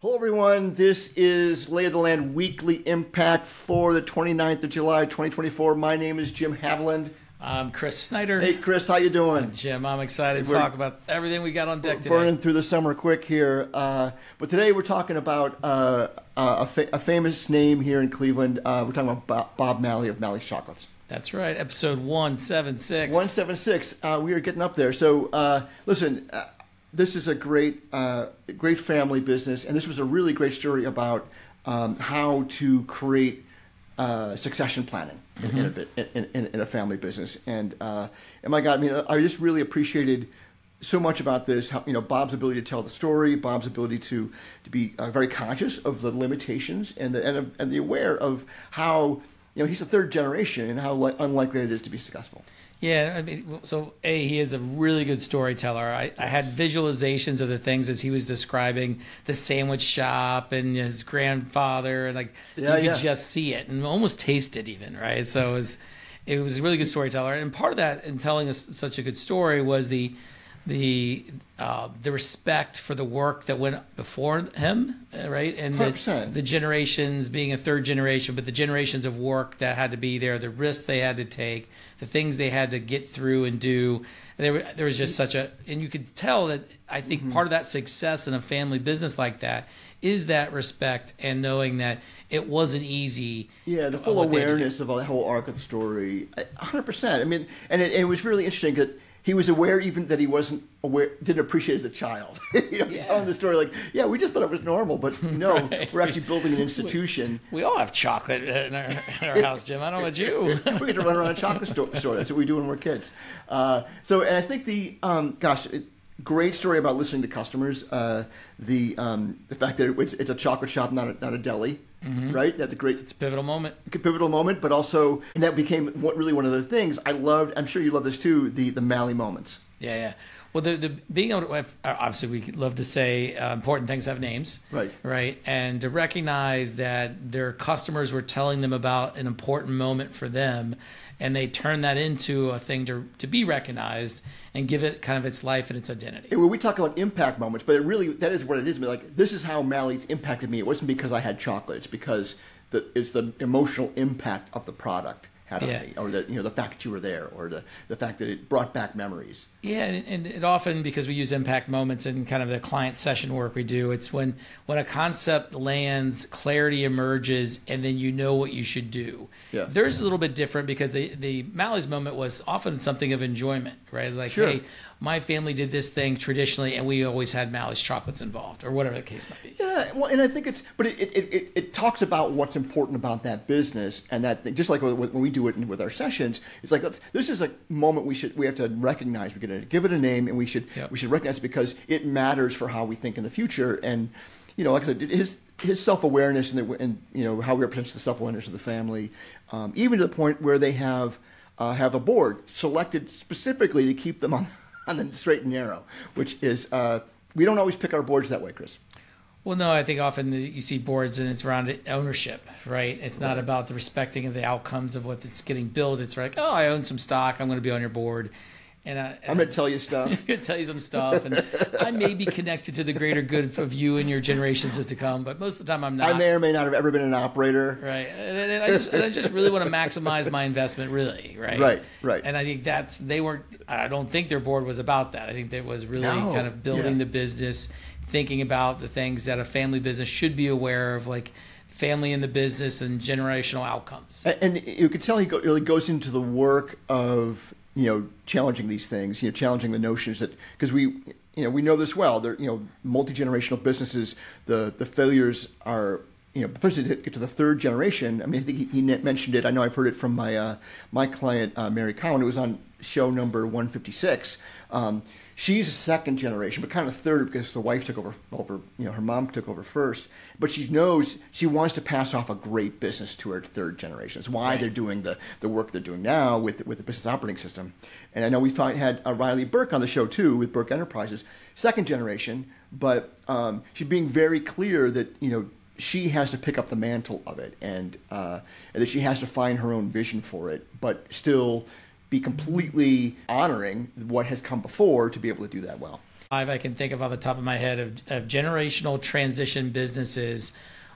Hello, everyone. This is Lay of the Land Weekly Impact for the 29th of July, 2024. My name is Jim Haviland. I'm Kris Snyder. Hey, Kris, how you doing? Jim, I'm excited to talk about everything we got on deck today. Burning through the summer quick here. But today we're talking about a famous name here in Cleveland. We're talking about Bob Mallee of Mallee's Chocolates. That's right, episode 176. 176. We are getting up there. So, listen, this is a great family business, and this was a really great story about how to create succession planning in a family business. And my God, I mean, I just really appreciated so much about this. How, Bob's ability to tell the story, Bob's ability to be very conscious of the limitations and the aware of how he's a third generation and how unlikely it is to be successful. Yeah, I mean, so he is a really good storyteller. I had visualizations of the things as he was describing the sandwich shop and his grandfather, and you could just see it and almost taste it even, right? So it was a really good storyteller, and part of that in telling us such a good story was the respect for the work that went before him, right? And the generations, being a third generation, but the generations of work that had to be there, the risks they had to take, the things they had to get through and do. There was just and you could tell that I think part of that success in a family business like that is that respect and knowing that it wasn't easy. Yeah, the full awareness of the whole arc of the story, 100%. I mean, and it was really interesting that he was aware even that he wasn't aware, didn't appreciate as a child. Telling the story we just thought it was normal, but we're actually building an institution. We all have chocolate in our house, Jim. I don't know about you. We get to run around a chocolate store. That's what we do when we're kids. And I think great story about listening to customers. The fact that it's a chocolate shop, not a deli. Mm-hmm. Right, that's a great. It's a pivotal moment, but also, and that became really one of the things I loved. I'm sure you love this too. The Mallee moments. Yeah. Well, the being able to obviously we love to say important things have names. Right, and to recognize that their customers were telling them about an important moment for them, and they turn that into a thing to be recognized and give it kind of its life and its identity. Well, we talk about impact moments, but that is what it is. This is how Mallee's impacted me. It wasn't because I had chocolate. It's because it's the emotional impact of the product had on me, or the fact that you were there, or the fact that it brought back memories. Yeah, and it often, because we use impact moments in kind of the client session work we do, it's when a concept lands, clarity emerges, and then you know what you should do. Yeah. Theirs is a little bit different because the Mallee's moment was often something of enjoyment, right? It's like, sure. Hey, my family did this thing traditionally, and we always had Mallee's chocolates involved, or whatever the case might be. Yeah, well, and I think it talks about what's important about that business, and that just like when we do it with our sessions, it's like this is a moment we have to recognize. We're going to give it a name, and we should recognize it because it matters for how we think in the future. And like I said, his self-awareness and how he represents the self-awareness of the family, even to the point where they have a board selected specifically to keep them on the straight and narrow, which is we don't always pick our boards that way, Kris. Well, no, I think often you see boards and it's around ownership, right? It's not about the respecting of the outcomes of what's getting built. It's like, oh, I own some stock. I'm going to be on your board. And I'm going to tell you stuff. I'm going to tell you some stuff. And I may be connected to the greater good of you and your generations to come, but most of the time I'm not. I may or may not have ever been an operator. Right. And I just really want to maximize my investment, really, right? Right. And I think I don't think their board was about that. I think it was really kind of building the business, thinking about the things that a family business should be aware of, like family in the business and generational outcomes. And you could tell he really goes into the work of challenging these things, challenging the notions that, because we know this well. They're multi-generational businesses. The failures are especially to get to the third generation. I mean, I think he mentioned it. I know I've heard it from my client Mary Cowan, who was on show number 156. She's second generation, but kind of third because the wife took over. Her mom took over first. But she knows she wants to pass off a great business to her third generation. That's why they're doing the work they're doing now with the business operating system. And I know we had Riley Burke on the show too with Burke Enterprises, second generation. But she's being very clear that she has to pick up the mantle of it, and that she has to find her own vision for it, but still be completely honoring what has come before to be able to do that well. 5 I can think of off the top of my head of generational transition businesses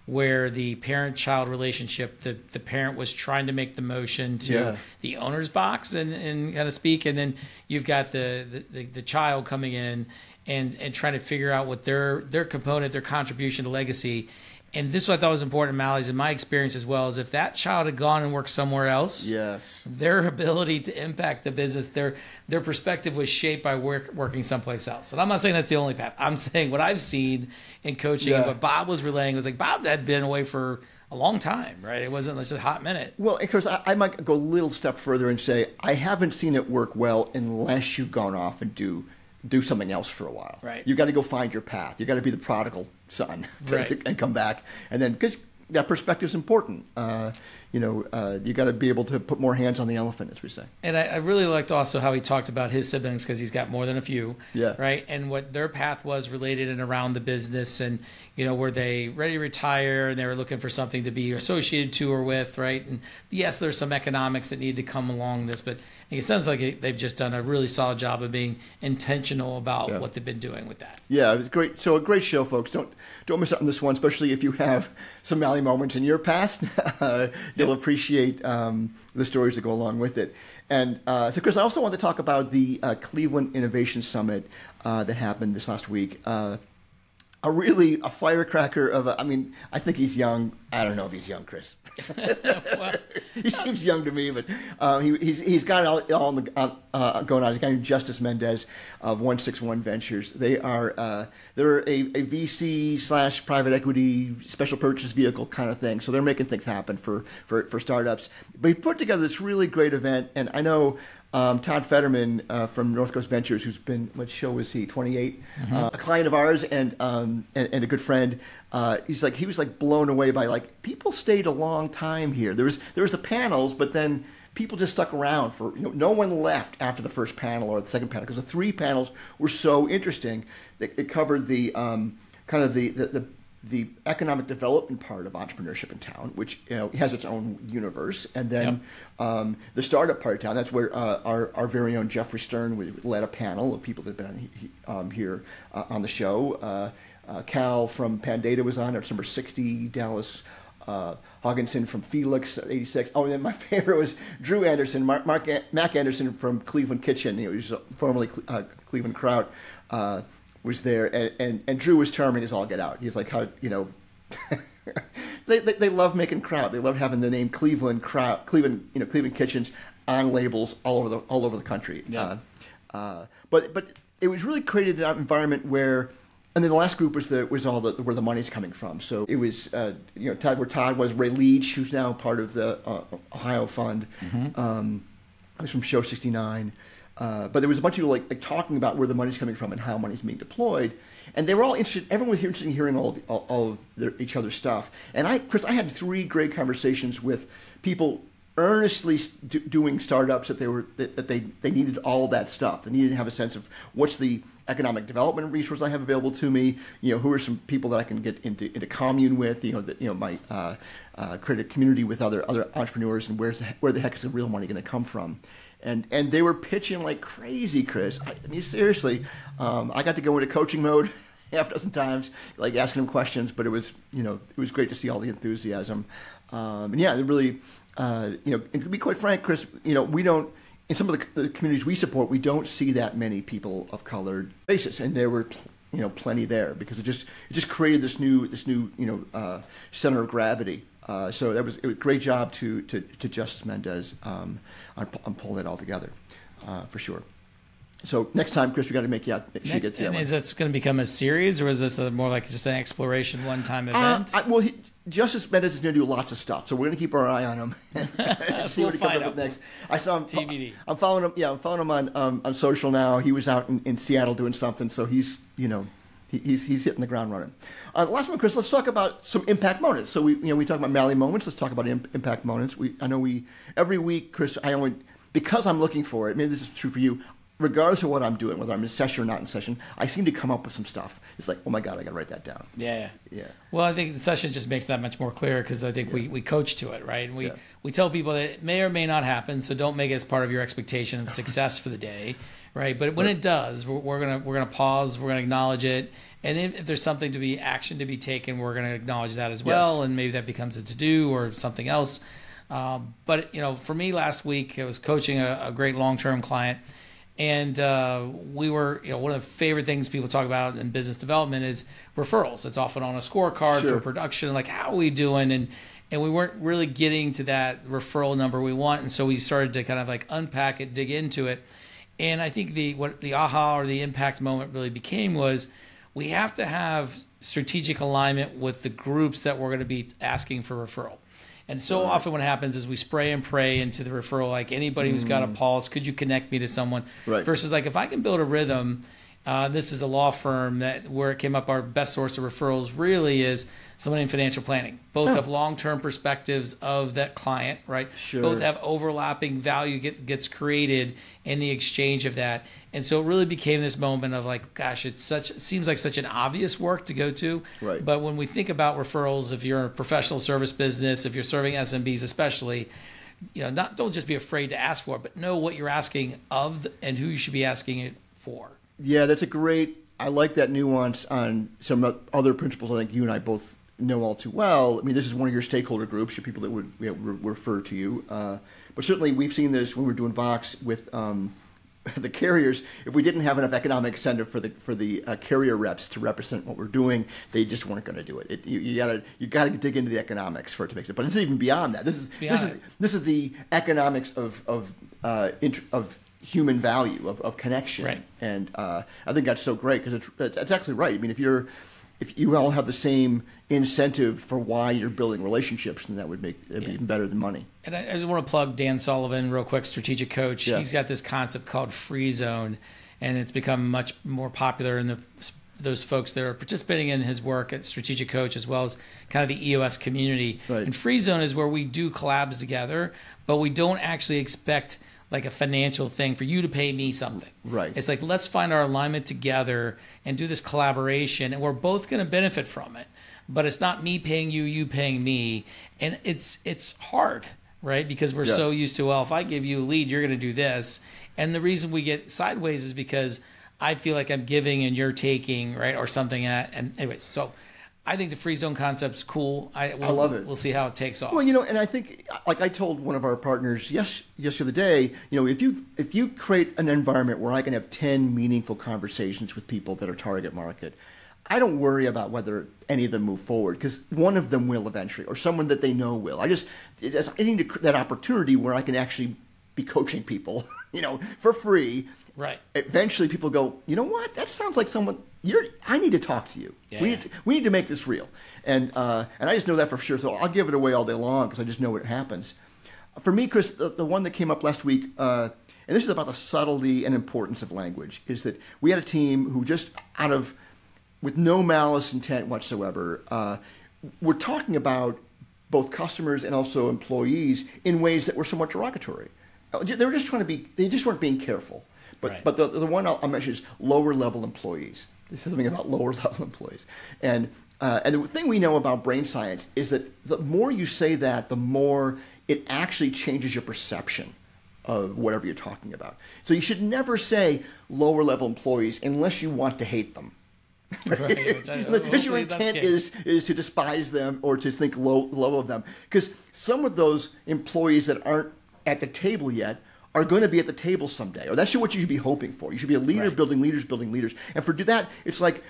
where the parent-child relationship, the parent was trying to make the motion to the owner's box and kind of speak, and then you've got the child coming in and trying to figure out what their component, their contribution to legacy. And this is what I thought was important in Mallee's, in my experience as well, is if that child had gone and worked somewhere else, their ability to impact the business, their perspective was shaped by working someplace else. And I'm not saying that's the only path. I'm saying what I've seen in coaching and what Bob was relaying was like, Bob had been away for a long time, right? It wasn't just a hot minute. Well, because I might go a little step further and say, I haven't seen it work well unless you've gone off and do something else for a while. Right. You got to go find your path. You got to be the prodigal son and come back. And then, because that perspective is important. You got to be able to put more hands on the elephant, as we say. And I really liked also how he talked about his siblings, because he's got more than a few, yeah, right? And what their path was related and around the business, and were they ready to retire and they were looking for something to be associated to or with, right? And yes, there's some economics that need to come along this, but it sounds like they've just done a really solid job of being intentional about what they've been doing with that. Yeah, it was great. So a great show, folks. Don't miss out on this one, especially if you have some Mallee moments in your past. You'll appreciate the stories that go along with it. And so, Kris, I also want to talk about the Cleveland Innovation Summit that happened this last week. A firecracker of I think he's young. I don't know if he's young, Kris. He seems young to me, but he's got it all going on. He's got Justice Mendez of 161 Ventures. They're a VC / private equity special purchase vehicle kind of thing. So they're making things happen for startups. But he put together this really great event, and I know Todd Fetterman from North Coast Ventures, who's been, what show was he, 28, a client of ours and a good friend. He was blown away by people stayed a long time here. There was the panels, but then people just stuck around for no one left after the first panel or the second panel, because the three panels were so interesting. It covered the kind of the economic development part of entrepreneurship in town, which has its own universe, and then the startup part of town. That's where our very own Jeffrey Stern led a panel of people that have been here on the show. Cal from Pandata was on, it's number 60. Dallas Hogginson from Felix, 86. Oh, and then my favorite was Drew Anderson, Mac Anderson from Cleveland Kitchen. He was formerly Cleveland Kraut. Was there, and Drew was charming as all get out. He's like, how they love making kraut. They love having the name Cleveland Kraut, Cleveland Kitchens on labels all over the country. Yeah. But it was really created that environment where, and then the last group was where the money's coming from. So it was Todd was Ray Leach, who's now part of the Ohio Fund. Mm-hmm. It was from Show 69. But there was a bunch of people talking about where the money's coming from and how money's being deployed, and they were all interested. Everyone was interested in hearing all of each other's stuff. And Kris, I had 3 great conversations with people earnestly doing startups that they needed all of that stuff. They needed to have a sense of what's the economic development resource I have available to me. Who are some people that I can get into commune with. My create a community with other entrepreneurs, and where the heck is the real money going to come from? And they were pitching like crazy, Kris. I mean, seriously, I got to go into coaching mode half a dozen times, asking them questions. But it was great to see all the enthusiasm. And yeah, it really, and to be quite frank, Kris, we don't, in some of the communities we support, we don't see that many people of colored faces, and there were plenty there, because it just created this new center of gravity. So it was a great job to Justice Mendez on pulling it all together, for sure. So next time, Kris, we got to make sure she gets that one. Is this going to become a series, or is this more like just an exploration one-time event? Justice Mendez is going to do lots of stuff, so we're going to keep our eye on him. See what he comes up with next. I saw him. TBD. I'm following him. Yeah, I'm following him on social now. He was out in Seattle doing something, so he's hitting the ground running. The last one, Kris, let's talk about some impact moments. So we talk about Mallee moments. Let's talk about impact moments. Every week, Kris, because I'm looking for it. Maybe this is true for you. Regardless of what I'm doing, whether I'm in session or not in session, I seem to come up with some stuff. It's like, oh my God, I got to write that down. Yeah. Well, I think the session just makes that much more clear, because I think we coach to it, right? And we tell people that it may or may not happen, so don't make it as part of your expectation of success for the day, right? But when it does, we're gonna pause, we're gonna acknowledge it, and if there's something to be action to be taken, we're gonna acknowledge that as well, and maybe that becomes a to-do or something else. But for me last week, I was coaching a great long-term client, and we were, one of the favorite things people talk about in business development is referrals. It's often on a scorecard for production, like how are we doing, and we weren't really getting to that referral number we want, and so we started to kind of like unpack it, dig into it, and I think what the aha or the impact moment really became was we have to have strategic alignment with the groups that we're going to be asking for referral. And so often what happens is we spray and pray into the referral, like anybody who's got a pulse, could you connect me to someone? Right. Versus like if I can build a rhythm, this is a law firm where it came up, our best source of referrals really is someone in financial planning. Both have long-term perspectives of that client, right? Sure. Both have overlapping value gets created in the exchange of that. And so it really became this moment of like, gosh, it seems like such an obvious work to go to. Right. But when we think about referrals, if you're a professional service business, if you're serving SMBs especially, don't just be afraid to ask for it, but know what you're asking of and who you should be asking it for. Yeah, I like that nuance on some other principles I think you and I both know all too well. I mean, this is one of your stakeholder groups, your people that would refer to you. But certainly we've seen this when we're doing Vox with the carriers. If we didn't have enough economic incentive for the carrier reps to represent what we're doing, they just weren't going to do it. You gotta dig into the economics for it to make sense. But it's even beyond that. This is the economics of human value of connection. Right. And I think that's so great because it's actually right. I mean, if you all have the same incentive for why you're building relationships, then that would make it even better than money. And I just want to plug Dan Sullivan real quick, strategic coach. Yeah. He's got this concept called free zone, and it's become much more popular in those folks that are participating in his work at strategic coach, as well as kind of the EOS community. Right. And free zone is where we do collabs together, but we don't actually expect like a financial thing for you to pay me something. Right. It's like, let's find our alignment together and do this collaboration, and we're both going to benefit from it. But it's not me paying you, you paying me. And it's hard, right? Because we're so used to, well, if I give you a lead, you're going to do this. And the reason we get sideways is because I feel like I'm giving and you're taking, right? Or something. And anyways, so I think the free zone concept's cool. I love it. We'll see how it takes off. Well, and I think, like I told one of our partners yes the other day, if you create an environment where I can have 10 meaningful conversations with people that are target market, I don't worry about whether any of them move forward because one of them will eventually, or someone that they know will. I need that opportunity where I can actually be coaching people, for free. Right. Eventually, people go, you know what? That sounds like someone. I need to talk to you. Yeah. We need to make this real. And I just know that for sure. So I'll give it away all day long because I just know what happens. For me, Kris, the one that came up last week, and this is about the subtlety and importance of language, is that we had a team who just with no malice intent whatsoever, we're talking about both customers and also employees in ways that were somewhat derogatory. They were just they just weren't being careful. But the one I'll mention is lower level employees. This is something about lower level employees. And the thing we know about brain science is that the more you say that, the more it actually changes your perception of whatever you're talking about. So you should never say lower level employees unless you want to hate them. Right. Unless your intent is to despise them or to think low of them. Because some of those employees that aren't at the table yet are going to be at the table someday, or that's what you should be hoping for. You should be a leader, building leaders. And for that, it's like,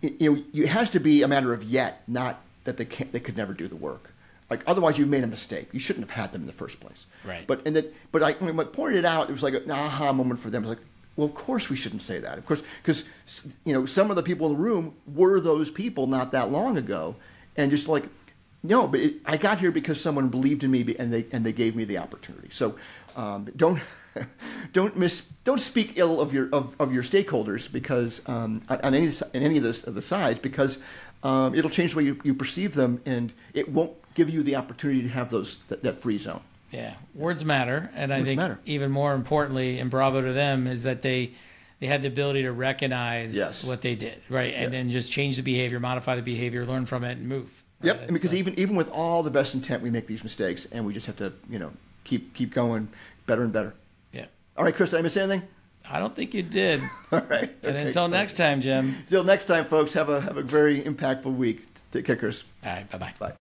it has to be a matter of yet, not that they could never do the work. Like otherwise, you've made a mistake. You shouldn't have had them in the first place. Right. But when I pointed it out, it was like an aha moment for them. It was like, well, of course we shouldn't say that. Of course, because some of the people in the room were those people not that long ago, and just like, no, but I got here because someone believed in me and they gave me the opportunity. So don't speak ill of your stakeholders because on any of the sides, because it'll change the way you perceive them, and it won't give you the opportunity to have that free zone. Yeah, words matter, and I think even more importantly, and bravo to them, is that they had the ability to recognize what they did, right, and then just change the behavior, modify the behavior, learn from it, and move. Right? Yep, because even with all the best intent, we make these mistakes, and we just have to keep going better and better. Yeah. All right, Kris, did I miss anything? I don't think you did. All right. And until next time, Jim. Until next time, folks, have a very impactful week. Take care, Kris. All right. Bye-bye. Bye.